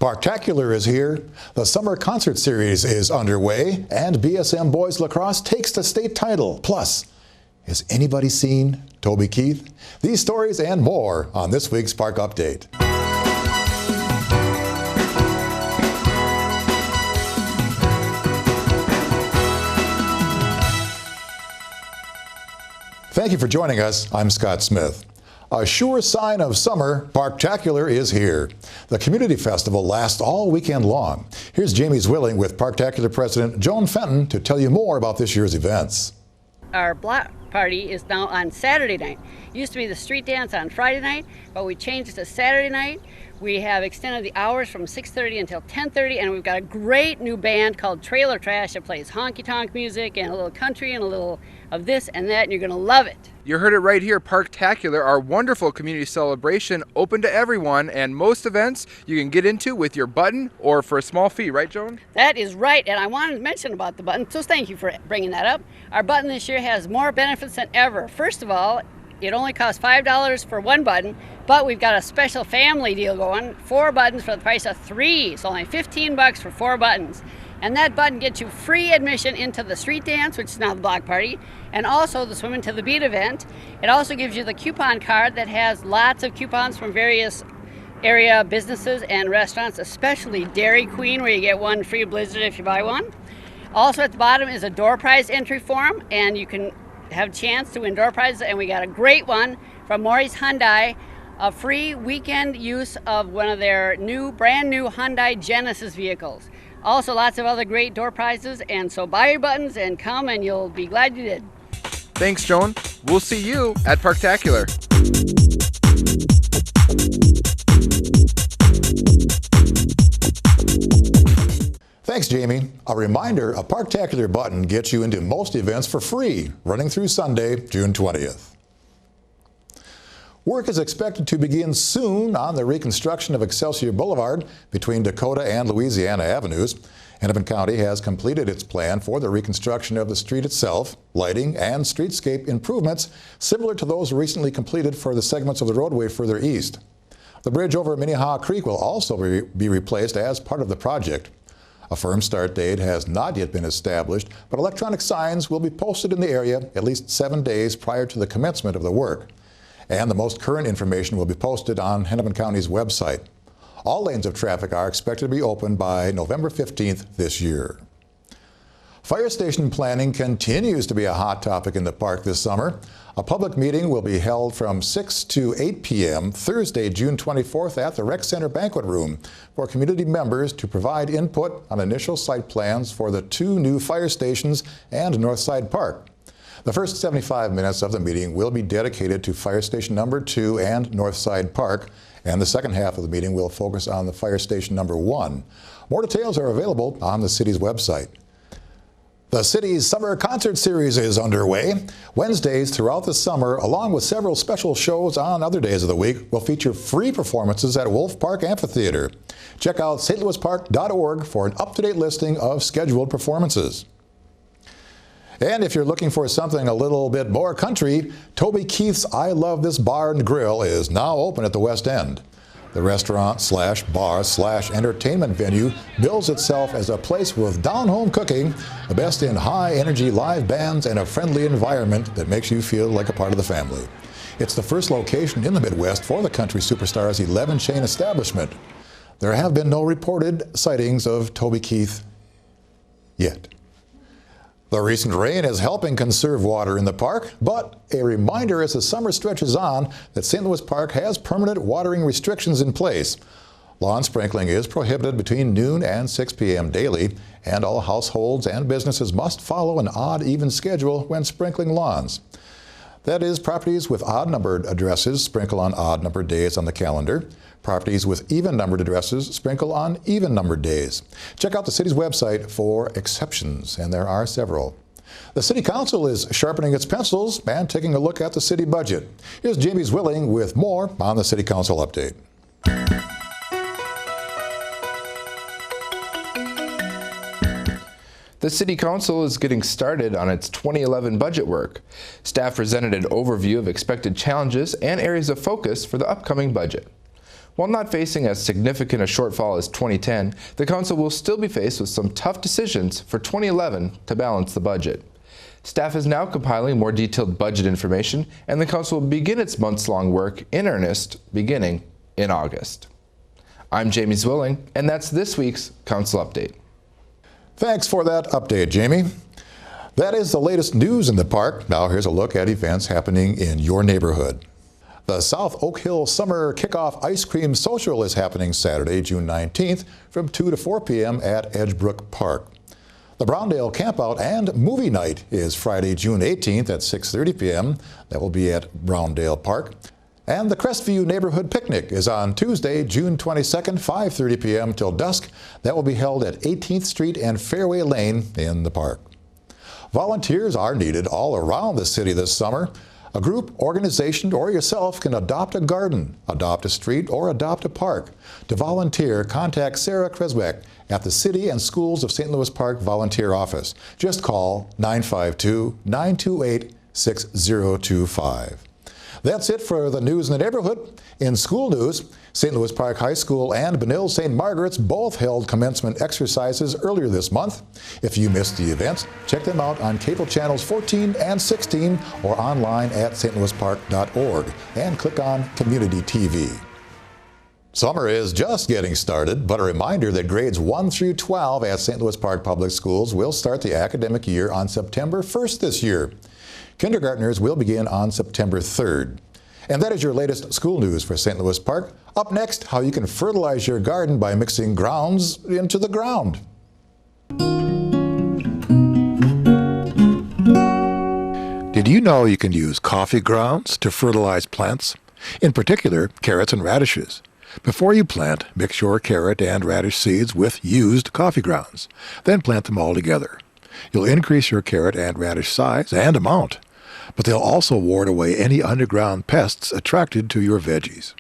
Parktacular is here. The summer concert series is underway, and BSM boys lacrosse takes the state title. Plus, has anybody seen Toby Keith? These stories and more on this week's Park Update. Thank you for joining us. I'm Scott Smith. A sure sign of summer, Parktacular is here. The community festival lasts all weekend long. Here's Jamie Zwilling with Parktacular President Joan Fenton to tell you more about this year's events. Our block party is now on Saturday night. It used to be the street dance on Friday night, but we changed it to Saturday night. We have extended the hours from 6:30 until 10:30, and we've got a great new band called Trailer Trash that plays honky-tonk music and a little country and a little of this and that, and you're going to love it. You heard it right here, Parktacular, our wonderful community celebration, open to everyone, and most events you can get into with your button or for a small fee, right, Joan? That is right, and I wanted to mention about the button, so thank you for bringing that up. Our button this year has more benefits than ever. First of all, it only costs $5 for one button, but we've got a special family deal going. 4 buttons for the price of 3, so only $15 for 4 buttons. And that button gets you free admission into the street dance, which is now the block party, and also the Swim Into the Beat event. It also gives you the coupon card that has lots of coupons from various area businesses and restaurants, especially Dairy Queen, where you get one free Blizzard if you buy one. Also at the bottom is a door prize entry form, and you can have a chance to win door prizes, and we got a great one from Maurice Hyundai, a free weekend use of one of their brand new Hyundai Genesis vehicles. Also lots of other great door prizes, and so buy your buttons and come, and you'll be glad you did. Thanks, Joan. We'll see you at Parktacular. Thanks, Jamie. A reminder, a Parktacular button gets you into most events for free, running through Sunday, June 20th. Work is expected to begin soon on the reconstruction of Excelsior Boulevard between Dakota and Louisiana Avenues. Hennepin County has completed its plan for the reconstruction of the street itself, lighting, and streetscape improvements similar to those recently completed for the segments of the roadway further east. The bridge over Minnehaha Creek will also be replaced as part of the project. A firm start date has not yet been established, but electronic signs will be posted in the area at least 7 days prior to the commencement of the work. And the most current information will be posted on Hennepin County's website. All lanes of traffic are expected to be open by November 15th this year. Fire station planning continues to be a hot topic in the park this summer. A public meeting will be held from 6 to 8 p.m. Thursday, June 24th at the Rec Center Banquet Room for community members to provide input on initial site plans for the 2 new fire stations and Northside Park. The first 75 minutes of the meeting will be dedicated to Fire Station Number 2 and Northside Park, and the second half of the meeting will focus on the Fire Station Number 1. More details are available on the city's website. The city's summer concert series is underway. Wednesdays throughout the summer, along with several special shows on other days of the week, will feature free performances at Wolf Park Amphitheater. Check out stlouispark.org for an up-to-date listing of scheduled performances. And if you're looking for something a little bit more country, Toby Keith's I Love This Bar and Grill is now open at the West End. The restaurant/bar/entertainment venue bills itself as a place with down-home cooking, the best in high-energy live bands, and a friendly environment that makes you feel like a part of the family. It's the first location in the Midwest for the country superstar's 11-chain establishment. There have been no reported sightings of Toby Keith yet. The recent rain is helping conserve water in the park, but a reminder as the summer stretches on that St. Louis Park has permanent watering restrictions in place. Lawn sprinkling is prohibited between noon and 6 p.m. daily, and all households and businesses must follow an odd-even schedule when sprinkling lawns. That is, properties with odd-numbered addresses sprinkle on odd-numbered days on the calendar. Properties with even-numbered addresses sprinkle on even-numbered days. Check out the city's website for exceptions, and there are several. The City Council is sharpening its pencils and taking a look at the city budget. Here's Jamie Zwilling with more on the City Council update. The City Council is getting started on its 2011 budget work. Staff presented an overview of expected challenges and areas of focus for the upcoming budget. While not facing as significant a shortfall as 2010, the council will still be faced with some tough decisions for 2011 to balance the budget. Staff is now compiling more detailed budget information, and the council will begin its months-long work in earnest beginning in August. I'm Jamie Zwilling, and that's this week's Council Update. Thanks for that update, Jamie. That is the latest news in the park. Now here's a look at events happening in your neighborhood. The South Oak Hill Summer Kickoff Ice Cream Social is happening Saturday, June 19th from 2 to 4 p.m. at Edgebrook Park. The Browndale Campout and Movie Night is Friday, June 18th at 6:30 p.m. That will be at Browndale Park. And the Crestview Neighborhood Picnic is on Tuesday, June 22nd, 5:30 p.m. till dusk. That will be held at 18th Street and Fairway Lane in the park. Volunteers are needed all around the city this summer. A group, organization, or yourself can adopt a garden, adopt a street, or adopt a park. To volunteer, contact Sarah Kresbeck at the City and Schools of St. Louis Park Volunteer Office. Just call 952-928-6025. That's it for the news in the neighborhood. In school news, St. Louis Park High School and Benilde St. Margaret's both held commencement exercises earlier this month. If you missed the events, check them out on cable channels 14 and 16 or online at stlouispark.org and click on Community TV. Summer is just getting started, but a reminder that grades 1 through 12 at St. Louis Park Public Schools will start the academic year on September 1st this year. Kindergartners will begin on September 3rd. And that is your latest school news for St. Louis Park. Up next, how you can fertilize your garden by mixing grounds into the ground. Did you know you can use coffee grounds to fertilize plants? In particular, carrots and radishes. Before you plant, mix your carrot and radish seeds with used coffee grounds. Then plant them all together. You'll increase your carrot and radish size and amount, but they'll also ward away any underground pests attracted to your veggies.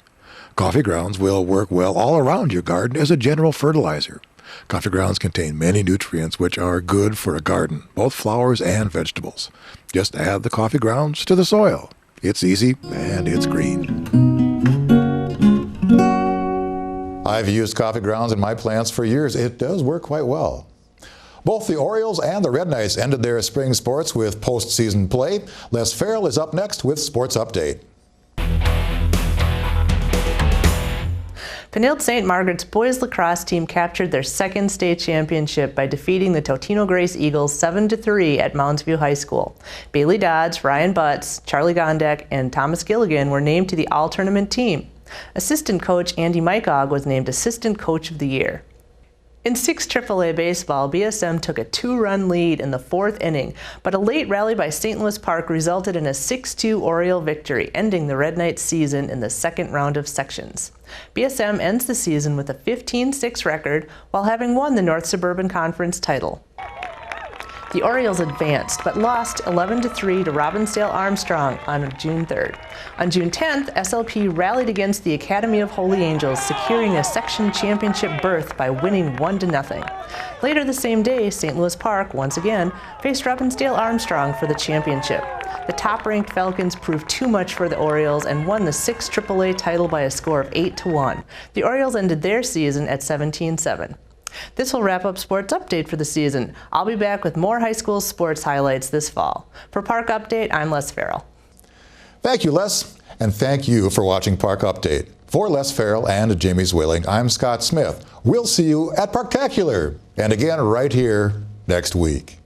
Coffee grounds will work well all around your garden as a general fertilizer. Coffee grounds contain many nutrients which are good for a garden, both flowers and vegetables. Just add the coffee grounds to the soil. It's easy and it's green. I've used coffee grounds in my plants for years. It does work quite well. Both the Orioles and the Red Knights ended their spring sports with postseason play. Les Farrell is up next with Sports Update. Benilde St. Margaret's boys lacrosse team captured their second state championship by defeating the Totino Grace Eagles 7-3 at Mounds View High School. Bailey Dodds, Ryan Butts, Charlie Gondek, and Thomas Gilligan were named to the all-tournament team. Assistant coach Andy Mykog was named Assistant Coach of the Year. In 6 AAA baseball, BSM took a 2-run lead in the 4th inning, but a late rally by St. Louis Park resulted in a 6-2 Oriole victory, ending the Red Knights' season in the second round of sections. BSM ends the season with a 15-6 record while having won the North Suburban Conference title. The Orioles advanced, but lost 11-3 to Robbinsdale Armstrong on June 3rd. On June 10th, SLP rallied against the Academy of Holy Angels, securing a section championship berth by winning 1-0. Later the same day, St. Louis Park, once again, faced Robbinsdale Armstrong for the championship. The top-ranked Falcons proved too much for the Orioles and won the 6th AAA title by a score of 8-1. The Orioles ended their season at 17-7. This will wrap up Sports Update for the season. I'll be back with more high school sports highlights this fall. For Park Update, I'm Les Farrell. Thank you, Les, and thank you for watching Park Update. For Les Farrell and Jamie Zwilling, I'm Scott Smith. We'll see you at Parktacular, and again right here next week.